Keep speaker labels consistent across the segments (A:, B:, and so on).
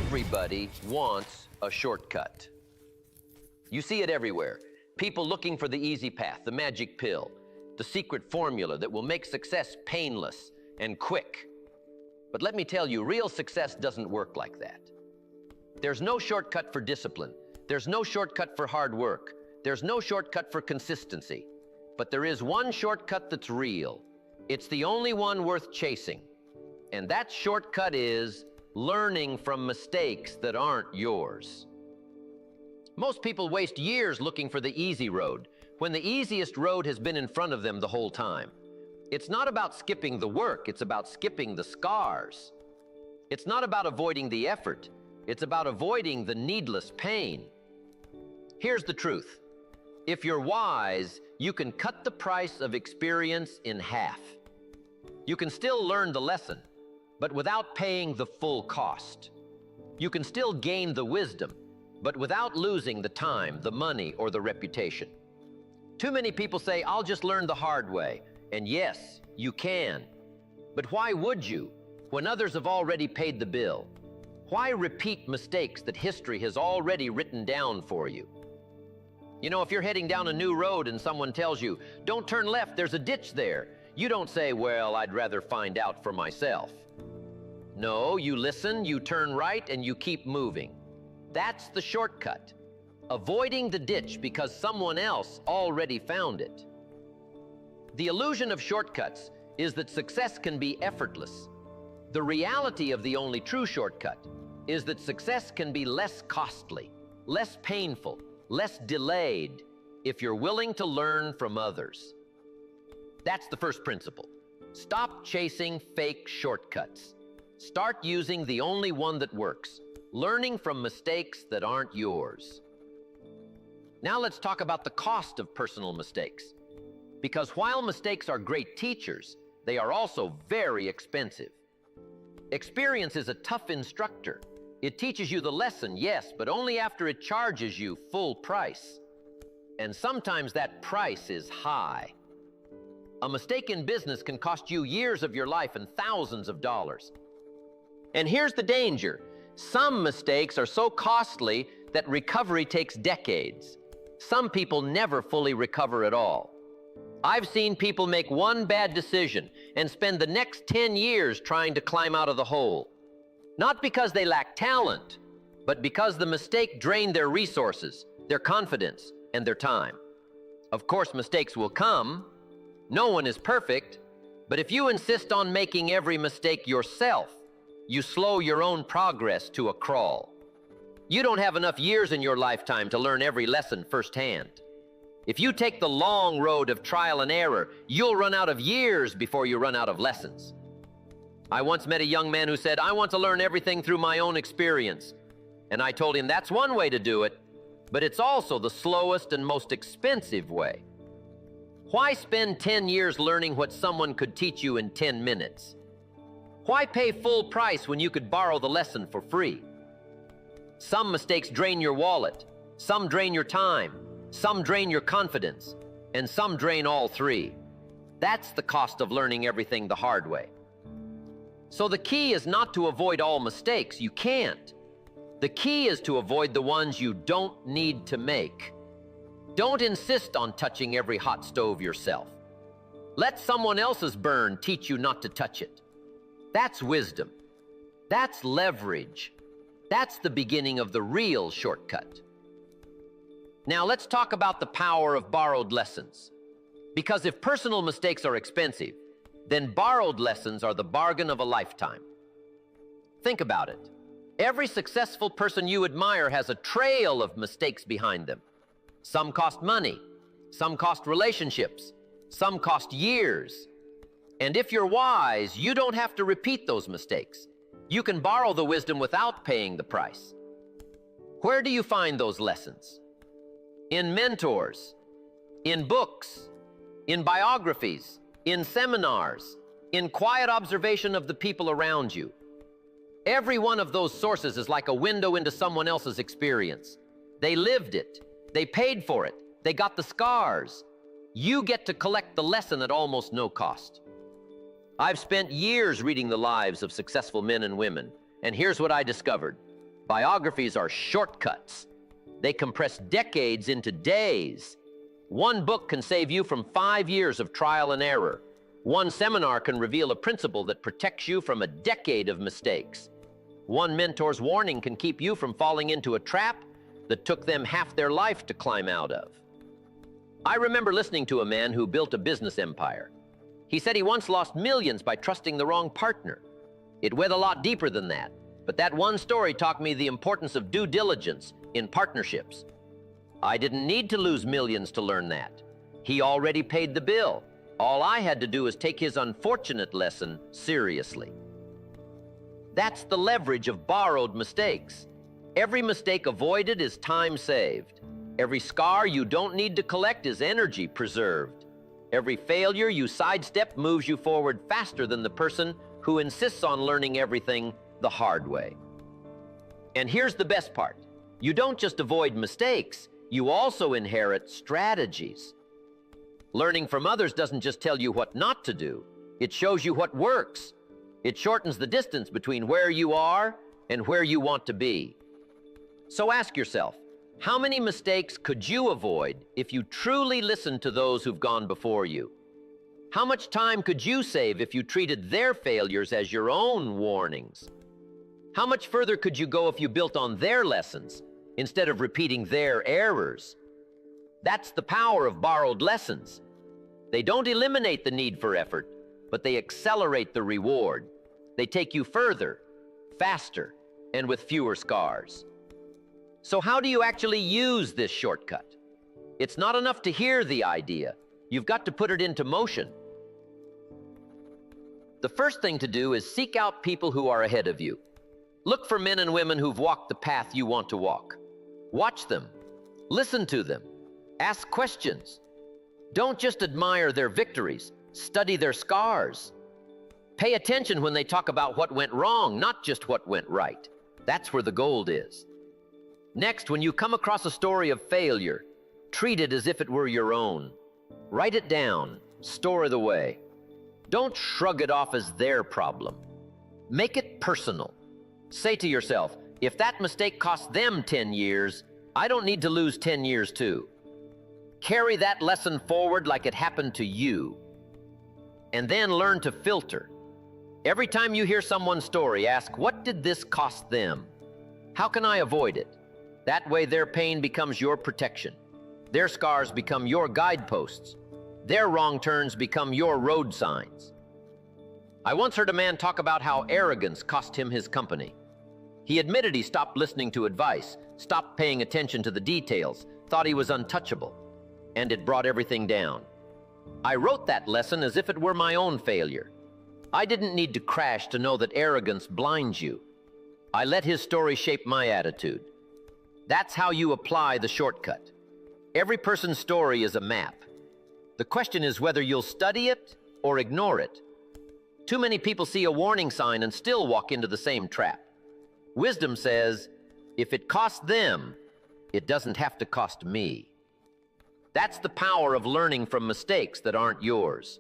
A: Everybody wants a shortcut. You see it everywhere. People looking for the easy path, the magic pill, the secret formula that will make success painless and quick. But let me tell you, real success doesn't work like that. There's no shortcut for discipline. There's no shortcut for hard work. There's no shortcut for consistency. But there is one shortcut that's real. It's the only one worth chasing. And that shortcut is learning from mistakes that aren't yours. Most people waste years looking for the easy road, when the easiest road has been in front of them the whole time. It's not about skipping the work, it's about skipping the scars. It's not about avoiding the effort, it's about avoiding the needless pain. Here's the truth. If you're wise, you can cut the price of experience in half. You can still learn the lesson, but without paying the full cost. You can still gain the wisdom, but without losing the time, the money, or the reputation. Too many people say, I'll just learn the hard way. And yes, you can. But why would you, when others have already paid the bill? Why repeat mistakes that history has already written down for you? You know, if you're heading down a new road and someone tells you, don't turn left, there's a ditch there, you don't say, well, I'd rather find out for myself. No, you listen, you turn right, and you keep moving. That's the shortcut. Avoiding the ditch because someone else already found it. The illusion of shortcuts is that success can be effortless. The reality of the only true shortcut is that success can be less costly, less painful, less delayed if you're willing to learn from others. That's the first principle. Stop chasing fake shortcuts. Start using the only one that works, learning from mistakes that aren't yours. Now let's talk about the cost of personal mistakes. Because while mistakes are great teachers, they are also very expensive. Experience is a tough instructor. It teaches you the lesson, yes, but only after it charges you full price. And sometimes that price is high. A mistake in business can cost you years of your life and thousands of dollars. And here's the danger. Some mistakes are so costly that recovery takes decades. Some people never fully recover at all. I've seen people make one bad decision and spend the next 10 years trying to climb out of the hole. Not because they lack talent, but because the mistake drained their resources, their confidence, and their time. Of course, mistakes will come. No one is perfect, but if you insist on making every mistake yourself, you slow your own progress to a crawl. You don't have enough years in your lifetime to learn every lesson firsthand. If you take the long road of trial and error, you'll run out of years before you run out of lessons. I once met a young man who said, I want to learn everything through my own experience. And I told him that's one way to do it, but it's also the slowest and most expensive way. Why spend 10 years learning what someone could teach you in 10 minutes? Why pay full price when you could borrow the lesson for free? Some mistakes drain your wallet, some drain your time, some drain your confidence, and some drain all three. That's the cost of learning everything the hard way. So the key is not to avoid all mistakes. You can't. The key is to avoid the ones you don't need to make. Don't insist on touching every hot stove yourself. Let someone else's burn teach you not to touch it. That's wisdom. That's leverage. That's the beginning of the real shortcut. Now let's talk about the power of borrowed lessons. Because if personal mistakes are expensive, then borrowed lessons are the bargain of a lifetime. Think about it. Every successful person you admire has a trail of mistakes behind them. Some cost money, some cost relationships, some cost years. And if you're wise, you don't have to repeat those mistakes. You can borrow the wisdom without paying the price. Where do you find those lessons? In mentors, in books, in biographies, in seminars, in quiet observation of the people around you. Every one of those sources is like a window into someone else's experience. They lived it, they paid for it, they got the scars. You get to collect the lesson at almost no cost. I've spent years reading the lives of successful men and women, and here's what I discovered. Biographies are shortcuts. They compress decades into days. One book can save you from 5 years of trial and error. One seminar can reveal a principle that protects you from a decade of mistakes. One mentor's warning can keep you from falling into a trap that took them half their life to climb out of. I remember listening to a man who built a business empire. He said he once lost millions by trusting the wrong partner. It went a lot deeper than that, but that one story taught me the importance of due diligence in partnerships. I didn't need to lose millions to learn that. He already paid the bill. All I had to do was take his unfortunate lesson seriously. That's the leverage of borrowed mistakes. Every mistake avoided is time saved. Every scar you don't need to collect is energy preserved. Every failure you sidestep moves you forward faster than the person who insists on learning everything the hard way. And here's the best part. You don't just avoid mistakes, you also inherit strategies. Learning from others doesn't just tell you what not to do, it shows you what works. It shortens the distance between where you are and where you want to be. So ask yourself, how many mistakes could you avoid if you truly listened to those who've gone before you? How much time could you save if you treated their failures as your own warnings? How much further could you go if you built on their lessons instead of repeating their errors? That's the power of borrowed lessons. They don't eliminate the need for effort, but they accelerate the reward. They take you further, faster, and with fewer scars. So how do you actually use this shortcut? It's not enough to hear the idea. You've got to put it into motion. The first thing to do is seek out people who are ahead of you. Look for men and women who've walked the path you want to walk. Watch them. Listen to them. Ask questions. Don't just admire their victories. Study their scars. Pay attention when they talk about what went wrong, not just what went right. That's where the gold is. Next, when you come across a story of failure, treat it as if it were your own. Write it down. Store it away. Don't shrug it off as their problem. Make it personal. Say to yourself, if that mistake cost them 10 years, I don't need to lose 10 years too. Carry that lesson forward like it happened to you. And then learn to filter. Every time you hear someone's story, ask, what did this cost them? How can I avoid it? That way their pain becomes your protection. Their scars become your guideposts. Their wrong turns become your road signs. I once heard a man talk about how arrogance cost him his company. He admitted he stopped listening to advice, stopped paying attention to the details, thought he was untouchable, and it brought everything down. I wrote that lesson as if it were my own failure. I didn't need to crash to know that arrogance blinds you. I let his story shape my attitude. That's how you apply the shortcut. Every person's story is a map. The question is whether you'll study it or ignore it. Too many people see a warning sign and still walk into the same trap. Wisdom says, if it costs them, it doesn't have to cost me. That's the power of learning from mistakes that aren't yours.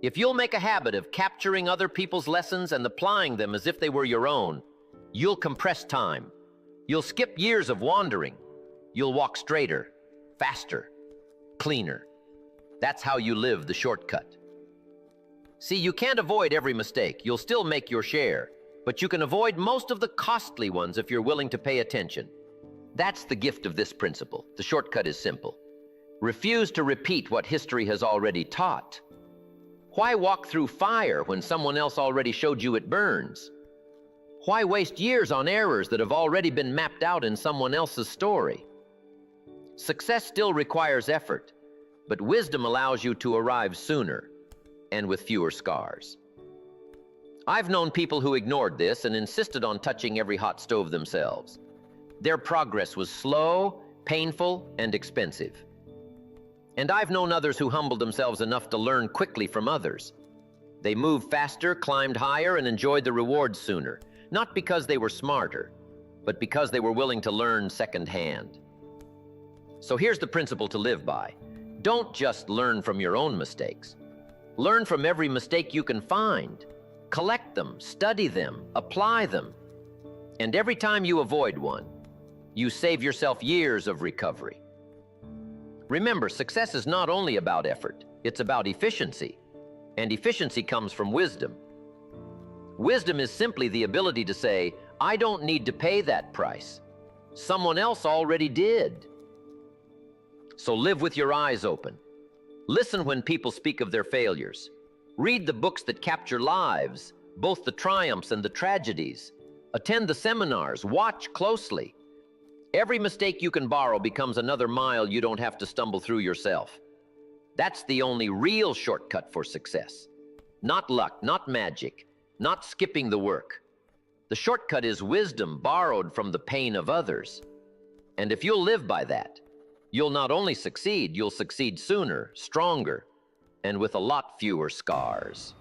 A: If you'll make a habit of capturing other people's lessons and applying them as if they were your own, you'll compress time. You'll skip years of wandering. You'll walk straighter, faster, cleaner. That's how you live the shortcut. See, you can't avoid every mistake. You'll still make your share, but you can avoid most of the costly ones if you're willing to pay attention. That's the gift of this principle. The shortcut is simple. Refuse to repeat what history has already taught. Why walk through fire when someone else already showed you it burns? Why waste years on errors that have already been mapped out in someone else's story? Success still requires effort, but wisdom allows you to arrive sooner and with fewer scars. I've known people who ignored this and insisted on touching every hot stove themselves. Their progress was slow, painful, and expensive. And I've known others who humbled themselves enough to learn quickly from others. They moved faster, climbed higher, and enjoyed the rewards sooner, not because they were smarter, but because they were willing to learn secondhand. So here's the principle to live by. Don't just learn from your own mistakes. Learn from every mistake you can find. Collect them, study them, apply them. And every time you avoid one, you save yourself years of recovery. Remember, success is not only about effort, it's about efficiency. And efficiency comes from wisdom. Wisdom is simply the ability to say, I don't need to pay that price. Someone else already did. So live with your eyes open. Listen when people speak of their failures. Read the books that capture lives, both the triumphs and the tragedies. Attend the seminars, watch closely. Every mistake you can borrow becomes another mile you don't have to stumble through yourself. That's the only real shortcut for success. Not luck, not magic, not skipping the work. The shortcut is wisdom borrowed from the pain of others. And if you'll live by that, you'll not only succeed, you'll succeed sooner, stronger, and with a lot fewer scars.